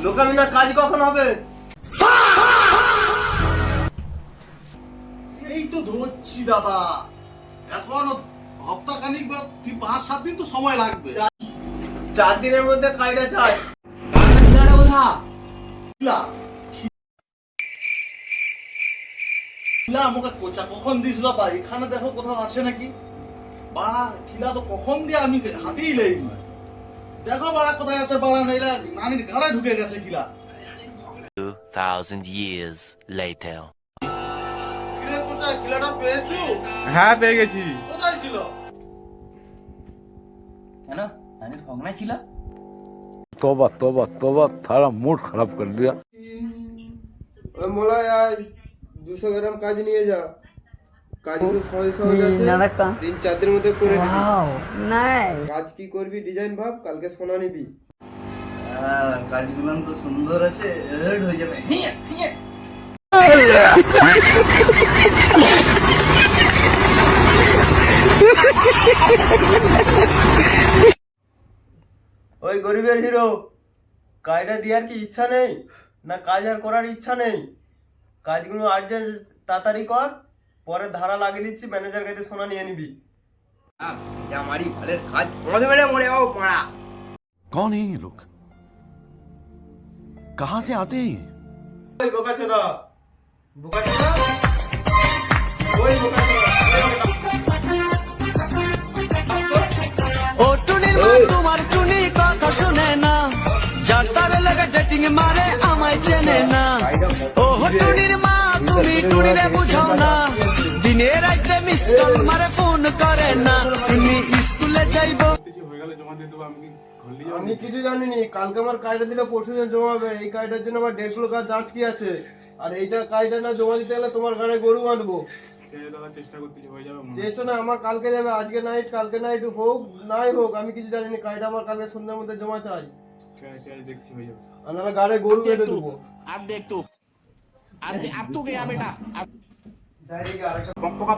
লোকামি না কাজ কখন হবে? এই তো ধরছি দাদা, এখন হপ্তাখানিক বা 5-7 দিন তো সময় লাগবে। 4 দিনের মধ্যে কাজটা চাই। খিলা আমাকে কোচা কখন দিস বাবা? এখানে দেখো কোথাও আছে নাকি? বাড়া খিলা তো কখন দিয়ে আমি হাতেই লেই নয়। দেখো বাড়া কোথায় আছে, বাড়া নইলা নানির গাড়ায় ঢুকে গেছে খিলা। 2000 years later. কিরে কোথায় খিলাটা পেয়েছো? হ্যাঁ পেয়ে গেছি। কোথায় ছিল? কেন নানির ভগ্না ছিল? तौबा तौबा तौबा थारा मूड खराब कर दिया। ওই মোলাই আয় 200 গ্রাম কাজ নিয়ে যা। কাজগুলো সহজ সহজ আছে, 3-4 দিনের মধ্যে করে দিবি। কাজ কি করবি ডিজাইন ভাব, কালকে সোনা নিবি। কাজগুলো তো সুন্দর আছে, এড হয়ে যাবে। হিয়া হিয়া ওই গরিবের হিরো, কাজটা দেওয়ার কি ইচ্ছা নেই না? কাজ আর করার ইচ্ছা নেই? কাজগুলো আর্জেন্ট তাড়াতাড়ি কর, পরে ধারা লাগিয়ে দিচ্ছি, ম্যানেজার কাছে সোনা নিয়ে নিবি। আমারই ভালের কাজ করে দেবে রে মরে যাবো পাড়া। कौन है ये लोग? कहाँ से आते हैं? ওই বোকাচোদা, বোকাচোদা, ওই বোকাচোদা। ও টুনির মা তোমার টুনি কথা শুনে না, যার তার লাগা ডেটিং মারে আমায় চেনে না। ও টুনির মা তুমি টুনিরে বুঝাও না, দিনে রাইতে মিস কল মারে ফোন করে না। তুমি স্কুলে যাইবো আমি কিছু জানিনি, কালকে আমার কাজটা দিলে পরশু দিন জমা হবে। এই কাজটার জন্য আমার 1.5 কিলো কাজ আটকে আছে, আর এইটা কাজটা না জমা দিতে গেলে তোমার গাড়ি গরু বাঁধবো। চেষ্টা না, আমার কালকে যাবে। আজকে নাইট, কালকে নাইট হোক নাই হোক, আমি কিছু জানিনি। কাজটা আমার কালকে সন্ধ্যার মধ্যে জমা চাই, আর নাহলে গাড়ি গরু বেঁধে দেবো। अब देख तू अब तू गया बेटा अब পক পকা